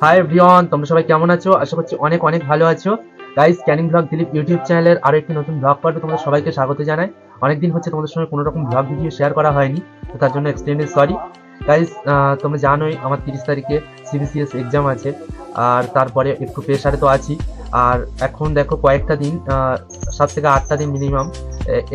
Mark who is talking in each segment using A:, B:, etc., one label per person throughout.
A: Hi everyone, তোমরা সবাই কেমন আছো? আশা করছি অনেক অনেক ভালো আছো। Guys, Canning blog Dilip YouTube চ্যানেলের আরো একটি নতুন ব্লগ পর্বে তোমাদের সবাইকে স্বাগত জানাই। অনেকদিন হচ্ছে তোমাদের সঙ্গে কোনো রকম ব্লগ ভিডিও শেয়ার করা হয়নি, তো তার জন্য এক্সট্রিমলি সরি। গাইস, তোমরা জানোই আমার 30 তারিখে সিবিসিএস এক্সাম আছে, আর তারপরে একটু প্রেশারে তো আছি। আর এখন দেখো কয়েকটা দিন 7 থেকে 8টা দিন মিনিমাম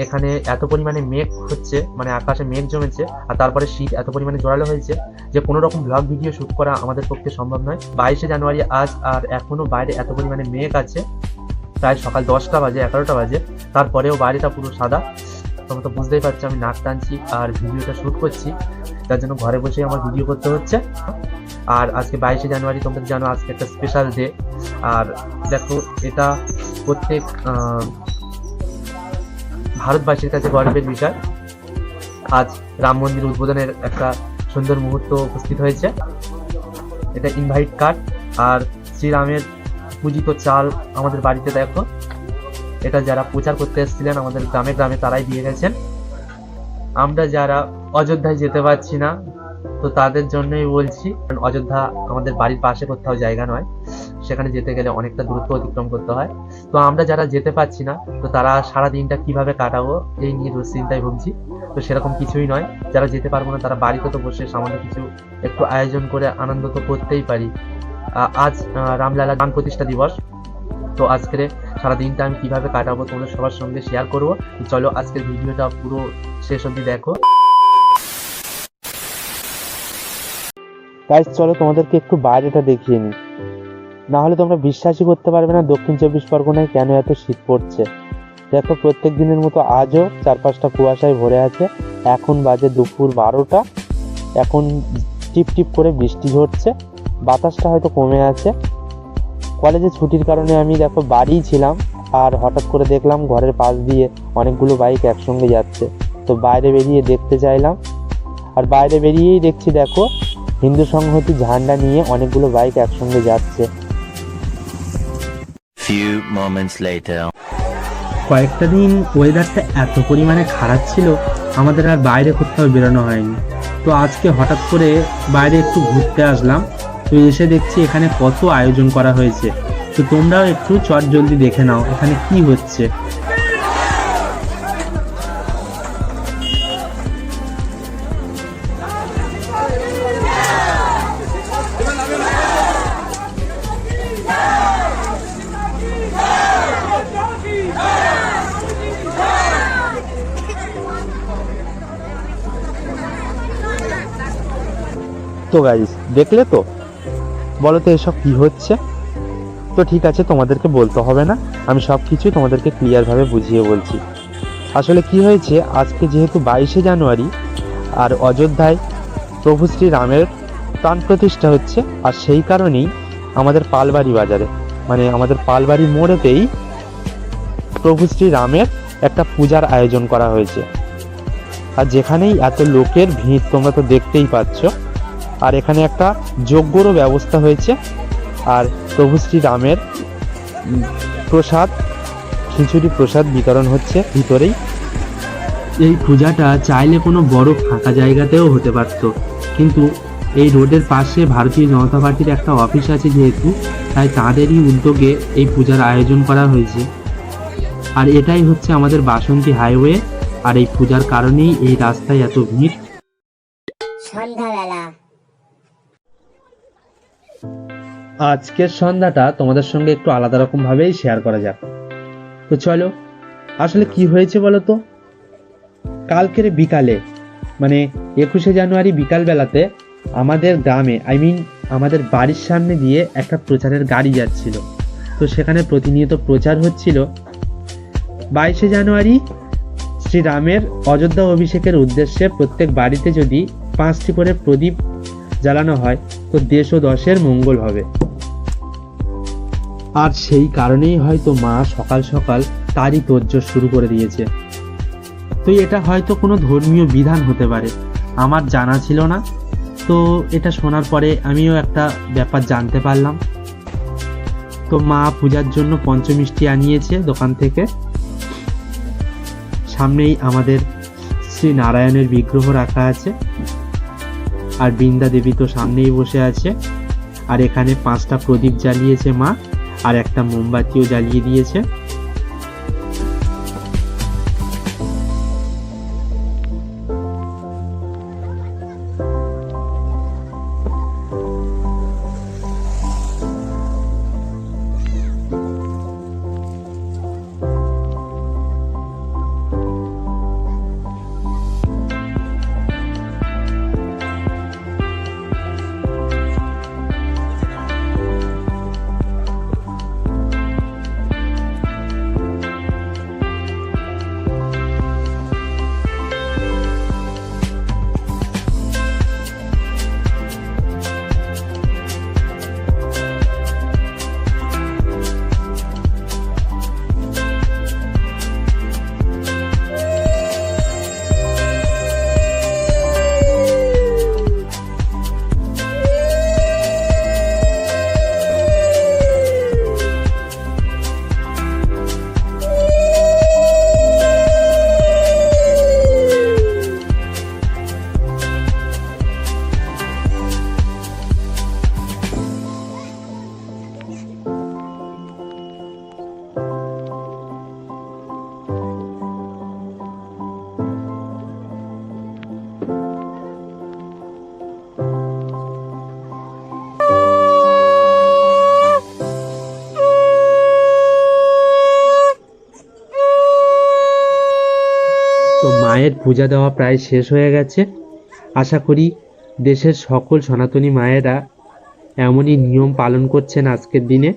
A: এখানে এত পরিমাণে মেঘ হচ্ছে, মানে আকাশে মেঘ জমেছে, আর তারপরে শীত এত পরিমাণে জোরালো হয়েছে যে কোনো রকম ব্লগ ভিডিও শুট করা আমাদের পক্ষে সম্ভব নয়। 22শে জানুয়ারি আজ, আর এখনো বাইরে এত পরিমাণে মেঘ আছে, প্রায় সকাল 10টা বাজে 11টা বাজে, তারপরেও বাইরেটা পুরো সাদা। তোমরা তো বুঝতেই পারছো আমি নাক টানছি আর ভিডিওটা শুট করছি, তার জন্য ঘরে বসেই আমার ভিডিও করতে হচ্ছে। আর আজকে 22শে জানুয়ারি, তোমরা জানো আজকে একটা স্পেশাল ডে। আর দেখো, এটা প্রত্যেক ভারতবাসীর কাছে গর্বের বিষয়। আজ রাম মন্দির উদ্বোধনের একটা সুন্দর মুহূর্ত উপস্থিত হয়েছে। এটা ইনভাইট কার্ড আর শ্রীরামের পূজিত চাল আমাদের বাড়িতে দেখো। এটা যারা প্রচার করতে এসেছিলেন আমাদের গ্রামে গ্রামে তারাই দিয়ে গেছেন। আমরা যারা অযোধ্যায় যেতে পারছি না, তো তাদের জন্যই বলছি, কারণ অযোধ্যা আমাদের বাড়ির পাশে কোথাও জায়গা নয়, সেখানে যেতে গেলে অনেকটা দূরত্ব অতিক্রম করতে হয়। তো আমরা যারা যেতে পারছি না, তো তারা সারা দিনটা কিভাবে কাটাবো এই নিয়ে দুশ্চিন্তায় ভুগছি। তো সেরকম কিছুই নয়, যারা যেতে পারবো না তারা বাড়িতে তো বসে সামান্য কিছু একটু আয়োজন করে আনন্দ তো করতেই পারি। আজ রামলালা প্রাণ প্রতিষ্ঠা দিবস, তো আজকের সারা দিনটা আমি কিভাবে কাটাবো তোমাদের সবার সঙ্গে শেয়ার করবো। চলো আজকের ভিডিওটা পুরো শেষ অবধি দেখো। গাইস, চলো তোমাদেরকে একটু বাইরেটা দেখিয়ে নিই, না হলে তোমরা বিশ্বাসই করতে পারবে না দক্ষিণ 24 পরগনায় কেন এত শীত পড়ছে। দেখো, প্রত্যেক দিনের মতো আজও চারপাশটা কুয়াশায় ভরে আছে। এখন বাজে দুপুর 12টা, এখন টিপ টিপ করে বৃষ্টি ঝরছে, বাতাসটা হয়তো কমে আছে। কলেজে ছুটির কারণে আমি দেখো বাড়িই ছিলাম, আর হঠাৎ করে দেখলাম ঘরের পাশ দিয়ে অনেকগুলো বাইক একসঙ্গে যাচ্ছে, তো বাইরে বেরিয়ে দেখতে চাইলাম। আর বাইরে বেরিয়েই দেখছি দেখো হিন্দু সংহতি ঝান্ডা নিয়ে অনেকগুলো বাইক একসঙ্গে যাচ্ছে।
B: Few moments later.
A: কয়েকটা দিন ওয়েদারটা এত পরিমাণে খারাপ ছিল, আমাদের আর বাইরে কোথাও বেরোনো হয়নি। তো আজকে হঠাৎ করে বাইরে একটু ঘুরতে আসলাম, তো এসে দেখছি এখানে কত আয়োজন করা হয়েছে। তো তোমরাও একটু চট জলদি দেখে নাও এখানে কি হচ্ছে। তো গাইস, দেখলে তো, বলো তো এসব কি হচ্ছে? তো ঠিক আছে, তোমাদেরকে বলতে হবে না, আমি সব কিছু তোমাদেরকে ক্লিয়ারভাবে বুঝিয়ে বলছি। আসলে কি হয়েছে, আজকে যেহেতু 22শে জানুয়ারি আর অযোধ্যায় প্রভু শ্রী রামের প্রাণ প্রতিষ্ঠা হচ্ছে, আর সেই কারণেই আমাদের পালবাড়ি বাজারে, মানে আমাদের পালবাড়ি মোড়েতেই প্রভু শ্রী রামের একটা পূজার আয়োজন করা হয়েছে। আর যেখানেই এত লোকের ভিড় তোমরা তো দেখতেই পাচ্ছ। আর এখানে একটা যজ্ঞরও ব্যবস্থা হয়েছে, আর প্রভু শ্রী রামের প্রসাদ, খিচুড়ি প্রসাদ বিতরণ হচ্ছে ভিতরেই। এই পূজাটা চাইলে কোনো বড় ফাঁকা জায়গাতেও হতে পারত, কিন্তু এই রোডের পাশে ভারতীয় জনতা পার্টির একটা অফিস আছে যেহেতু, তাই তাদেরই উদ্যোগে এই পূজার আয়োজন করা হয়েছে। আর এটাই হচ্ছে আমাদের বাসন্তী হাইওয়ে, আর এই পূজার কারণেই এই রাস্তায় এত ভিড়।
C: সন্ধ্যাবেলা
A: আজকের সন্ধ্যাটা তোমাদের সঙ্গে একটু আলাদা রকম ভাবেই শেয়ার করা যাক। তো চলো, আসলে কি হয়েছে বলো তো। কালকের বিকালে, মানে 21শে জানুয়ারি বিকাল বেলাতে আমাদের গ্রামে, আমাদের বাড়ির সামনে দিয়ে একটা প্রচারের গাড়ি যাচ্ছিল। তো সেখানে প্রতিনিয়ত প্রচার হচ্ছিল 22শে জানুয়ারি শ্রীরামের অযোধ্যা অভিষেকের উদ্দেশ্যে প্রত্যেক বাড়িতে যদি 5টি করে প্রদীপ জ্বালানো হয় তো দেশ ও দশের মঙ্গল হবে। আর সেই কারণেই হয়তো মা সকাল সকাল তারই তোড়জোড় শুরু করে দিয়েছে। তো এটা হয়তো কোনো ধর্মীয় বিধান হতে পারে, আমার জানা ছিল না। তো এটা শোনার পরে আমিও একটা ব্যাপার জানতে পারলাম। তো মা পূজার জন্য পঞ্চমিষ্টি আনিয়েছে দোকান থেকে। সামনেই আমাদের শ্রী নারায়ণের বিগ্রহ রাখা আছে, আর বৃন্দা দেবী তো সামনেই বসে আছে। আর এখানে 5টা প্রদীপ জ্বালিয়েছে মা, আর একটা মোমবাতিও জ্বালিয়ে দিয়েছে। তো মায়ের পূজা দেওয়া প্রায় শেষ হয়ে গেছে। আশা করি দেশের সকল সনাতনী মায়েরা এমনই নিয়ম পালন করছেন আজকের দিনে।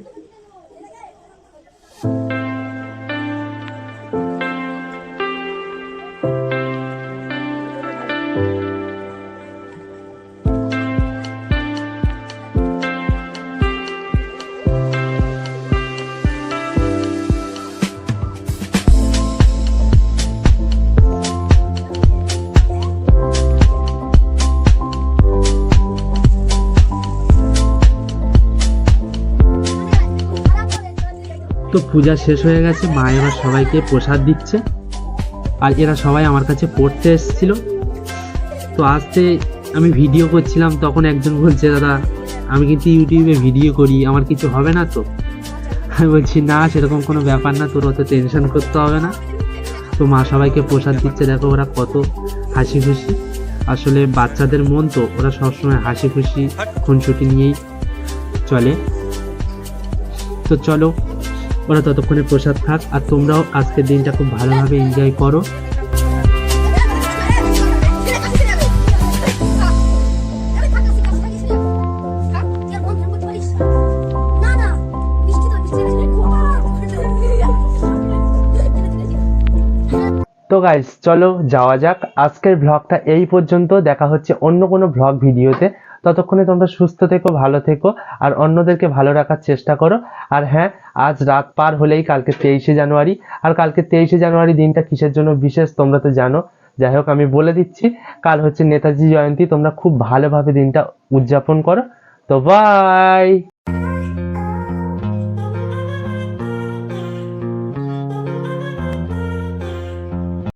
A: তো পূজা শেষ হয়ে গেছে, মা এবার সবাইকে প্রসাদ দিচ্ছে। আর এরা সবাই আমার কাছে পড়তে এসেছিল। তো আসতে আমি ভিডিও করছিলাম, তখন একজন বলছে, দাদা আমি কিন্তু ইউটিউবে ভিডিও করি, আমার কিছু হবে না তো? আমি বলছি না, সেরকম কোনো ব্যাপার না, তোর অত টেনশন করতে হবে না। তো মা সবাইকে প্রসাদ দিচ্ছে, দেখো ওরা কত হাসি খুশি। আসলে বাচ্চাদের মন তো, ওরা সবসময় হাসি খুশি খুনসুটি নিয়েই চলে। তো চলো, ওরা ততক্ষণে প্রসাদ খাক, আর তোমরাও আজকের দিনটা খুব ভালোভাবে এনজয় করো। তো গাইস চলো যাওয়া যাক। আজকের ব্লগটা এই পর্যন্ত, দেখা হচ্ছে অন্য কোনো ব্লগ ভিডিওতে। ততক্ষণে তোমরা সুস্থ থেকো, ভালো থেকো, আর অন্যদেরকে ভালো রাখার চেষ্টা করো। আর হ্যাঁ, আজ রাত পার হলেই কালকে 23শে জানুয়ারি। আর কালকে 23শে জানুয়ারি দিনটা কিসের জন্য বিশেষ তোমরা তো জানো। যাই হোক, আমি বলে দিচ্ছি, কাল হচ্ছে নেতাজি জয়ন্তী। তোমরা খুব ভালোভাবে দিনটা উদযাপন করো। তো বাই।